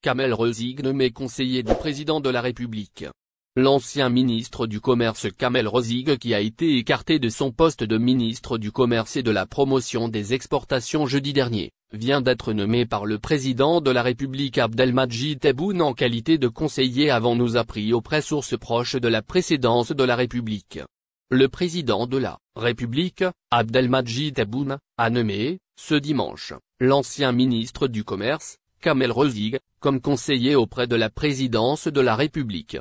Kamel Rezig nommé conseiller du président de la République. L'ancien ministre du Commerce Kamel Rezig, qui a été écarté de son poste de ministre du Commerce et de la Promotion des Exportations jeudi dernier, vient d'être nommé par le président de la République Abdelmadjid Tebboune en qualité de conseiller, avons-nous appris auprès sources proches de la présidence de la République. Le président de la République, Abdelmadjid Tebboune, a nommé, ce dimanche, l'ancien ministre du Commerce, Kamel Rezig, comme conseiller auprès de la présidence de la République.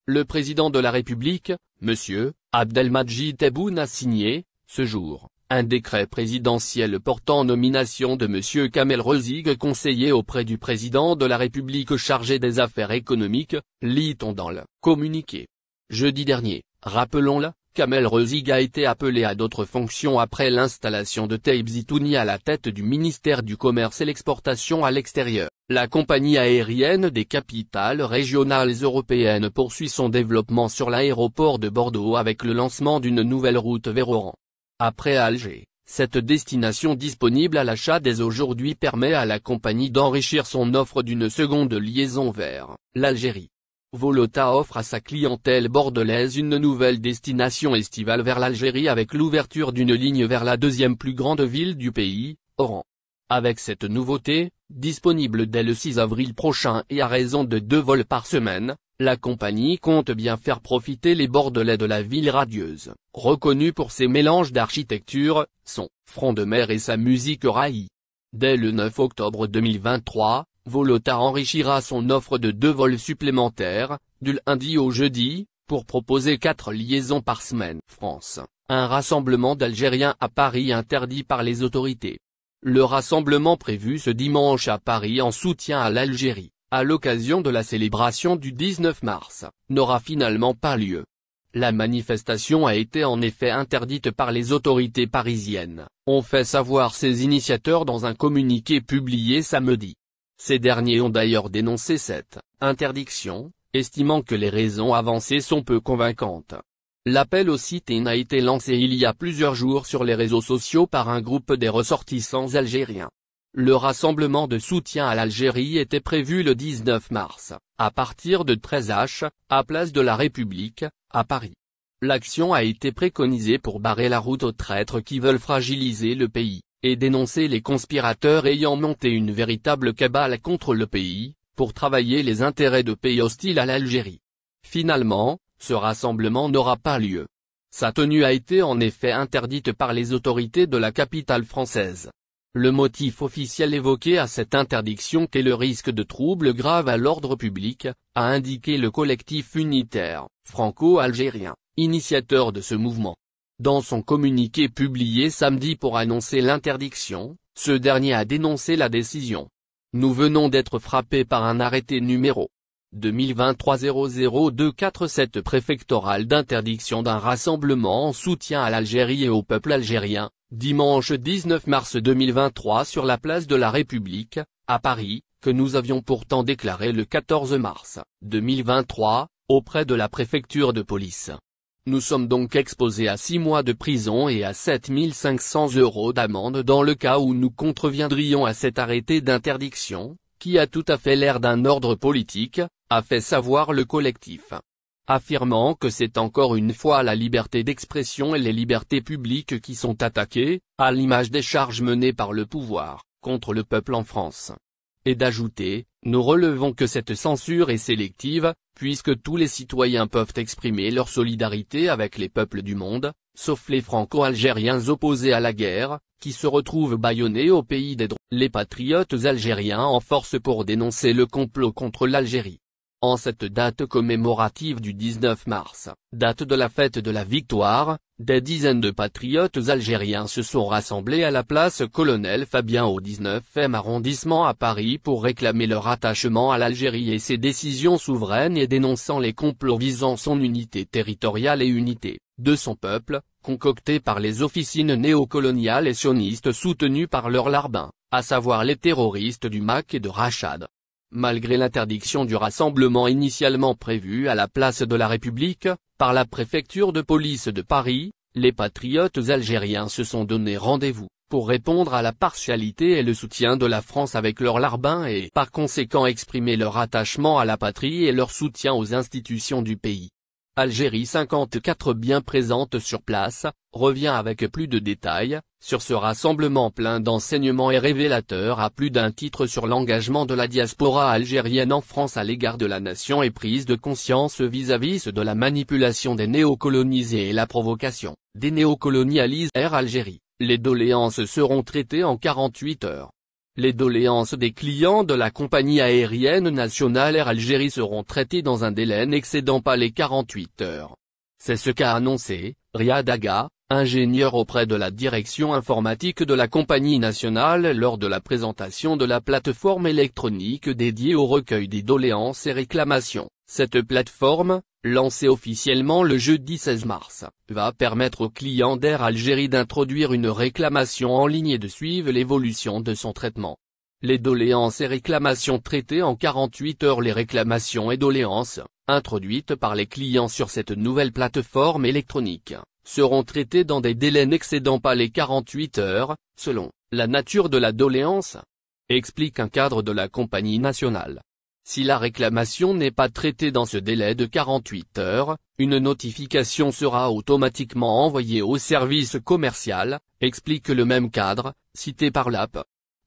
Le président de la République, M. Abdelmadjid Tebboune a signé, ce jour, un décret présidentiel portant nomination de M. Kamel Rezig conseiller auprès du président de la République chargé des affaires économiques, lit-on dans le communiqué. Jeudi dernier, rappelons-le, Kamel Rezig a été appelé à d'autres fonctions après l'installation de Taïb Zitouni à la tête du ministère du Commerce et l'Exportation à l'extérieur. La compagnie aérienne des capitales régionales européennes poursuit son développement sur l'aéroport de Bordeaux avec le lancement d'une nouvelle route vers Oran. Après Alger, cette destination disponible à l'achat dès aujourd'hui permet à la compagnie d'enrichir son offre d'une seconde liaison vers l'Algérie. Volota offre à sa clientèle bordelaise une nouvelle destination estivale vers l'Algérie avec l'ouverture d'une ligne vers la deuxième plus grande ville du pays, Oran. Avec cette nouveauté, disponible dès le 6 avril prochain et à raison de 2 vols par semaine, la compagnie compte bien faire profiter les Bordelais de la ville radieuse, reconnue pour ses mélanges d'architecture, son front de mer et sa musique raï. Dès le 9 octobre 2023, Volota enrichira son offre de 2 vols supplémentaires, du lundi au jeudi, pour proposer 4 liaisons par semaine. France, un rassemblement d'Algériens à Paris interdit par les autorités. Le rassemblement prévu ce dimanche à Paris en soutien à l'Algérie, à l'occasion de la célébration du 19 mars, n'aura finalement pas lieu. La manifestation a été en effet interdite par les autorités parisiennes, ont fait savoir ses initiateurs dans un communiqué publié samedi. Ces derniers ont d'ailleurs dénoncé cette interdiction, estimant que les raisons avancées sont peu convaincantes. L'appel au sit-in a été lancé il y a plusieurs jours sur les réseaux sociaux par un groupe des ressortissants algériens. Le rassemblement de soutien à l'Algérie était prévu le 19 mars, à partir de 13h, à Place de la République, à Paris. L'action a été préconisée pour barrer la route aux traîtres qui veulent fragiliser le pays, et dénoncer les conspirateurs ayant monté une véritable cabale contre le pays, pour travailler les intérêts de pays hostiles à l'Algérie. Finalement, ce rassemblement n'aura pas lieu. Sa tenue a été en effet interdite par les autorités de la capitale française. Le motif officiel évoqué à cette interdiction qu'est le risque de troubles graves à l'ordre public, a indiqué le collectif unitaire, franco-algérien, initiateur de ce mouvement. Dans son communiqué publié samedi pour annoncer l'interdiction, ce dernier a dénoncé la décision. Nous venons d'être frappés par un arrêté numéro 2023-00247 préfectoral d'interdiction d'un rassemblement en soutien à l'Algérie et au peuple algérien, dimanche 19 mars 2023 sur la place de la République, à Paris, que nous avions pourtant déclaré le 14 mars 2023, auprès de la préfecture de police. Nous sommes donc exposés à 6 mois de prison et à 7 500 € d'amende dans le cas où nous contreviendrions à cet arrêté d'interdiction, qui a tout à fait l'air d'un ordre politique, a fait savoir le collectif. Affirmant que c'est encore une fois la liberté d'expression et les libertés publiques qui sont attaquées, à l'image des charges menées par le pouvoir, contre le peuple en France. Et d'ajouter, nous relevons que cette censure est sélective, puisque tous les citoyens peuvent exprimer leur solidarité avec les peuples du monde, sauf les franco-algériens opposés à la guerre, qui se retrouvent bâillonnés au pays des droits. Les patriotes algériens en force pour dénoncer le complot contre l'Algérie. En cette date commémorative du 19 mars, date de la fête de la victoire, des dizaines de patriotes algériens se sont rassemblés à la place Colonel Fabien au 19e arrondissement à Paris pour réclamer leur attachement à l'Algérie et ses décisions souveraines et dénonçant les complots visant son unité territoriale et unité de son peuple, concoctés par les officines néocoloniales et sionistes soutenues par leurs larbins, à savoir les terroristes du MAC et de Rachad. Malgré l'interdiction du rassemblement initialement prévu à la place de la République, par la préfecture de police de Paris, les patriotes algériens se sont donné rendez-vous, pour répondre à la partialité et le soutien de la France avec leur larbin et par conséquent exprimer leur attachement à la patrie et leur soutien aux institutions du pays. Algérie 54 bien présente sur place, revient avec plus de détails, sur ce rassemblement plein d'enseignements et révélateur à plus d'un titre sur l'engagement de la diaspora algérienne en France à l'égard de la nation et prise de conscience vis-à-vis de la manipulation des néocolonisés et la provocation des néocolonialisés. Air Algérie, les doléances seront traitées en 48 heures. Les doléances des clients de la compagnie aérienne nationale Air Algérie seront traitées dans un délai n'excédant pas les 48 heures. C'est ce qu'a annoncé Riyad Agha, ingénieur auprès de la direction informatique de la compagnie nationale lors de la présentation de la plateforme électronique dédiée au recueil des doléances et réclamations. Cette plateforme, lancée officiellement le jeudi 16 mars, va permettre aux clients d'Air Algérie d'introduire une réclamation en ligne et de suivre l'évolution de son traitement. Les doléances et réclamations traitées en 48 heures. Les réclamations et doléances, introduites par les clients sur cette nouvelle plateforme électronique, seront traitées dans des délais n'excédant pas les 48 heures, selon la nature de la doléance, explique un cadre de la compagnie nationale. Si la réclamation n'est pas traitée dans ce délai de 48 heures, une notification sera automatiquement envoyée au service commercial, explique le même cadre, cité par l'AP.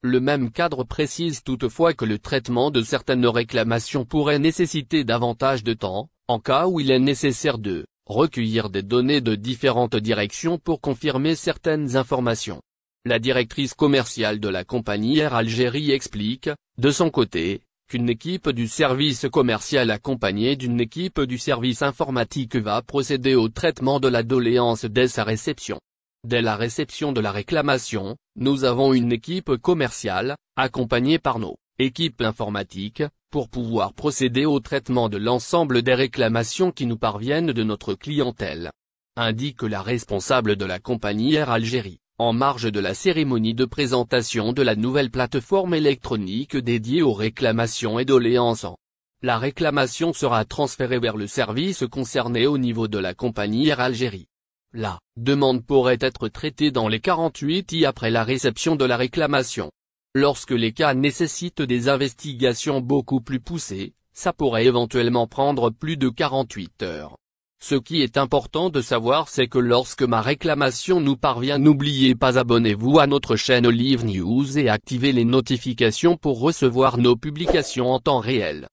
Le même cadre précise toutefois que le traitement de certaines réclamations pourrait nécessiter davantage de temps, en cas où il est nécessaire de recueillir des données de différentes directions pour confirmer certaines informations. La directrice commerciale de la compagnie Air Algérie explique, de son côté, qu'une équipe du service commercial accompagnée d'une équipe du service informatique va procéder au traitement de la doléance dès sa réception. Dès la réception de la réclamation, nous avons une équipe commerciale, accompagnée par nos équipes informatiques, pour pouvoir procéder au traitement de l'ensemble des réclamations qui nous parviennent de notre clientèle, indique la responsable de la compagnie Air Algérie, en marge de la cérémonie de présentation de la nouvelle plateforme électronique dédiée aux réclamations et doléances. La réclamation sera transférée vers le service concerné au niveau de la compagnie Air Algérie. La demande pourrait être traitée dans les 48 heures après la réception de la réclamation. Lorsque les cas nécessitent des investigations beaucoup plus poussées, ça pourrait éventuellement prendre plus de 48 heures. Ce qui est important de savoir, c'est que lorsque ma réclamation nous parvient, n'oubliez pas abonnez-vous à notre chaîne Olive News et activez les notifications pour recevoir nos publications en temps réel.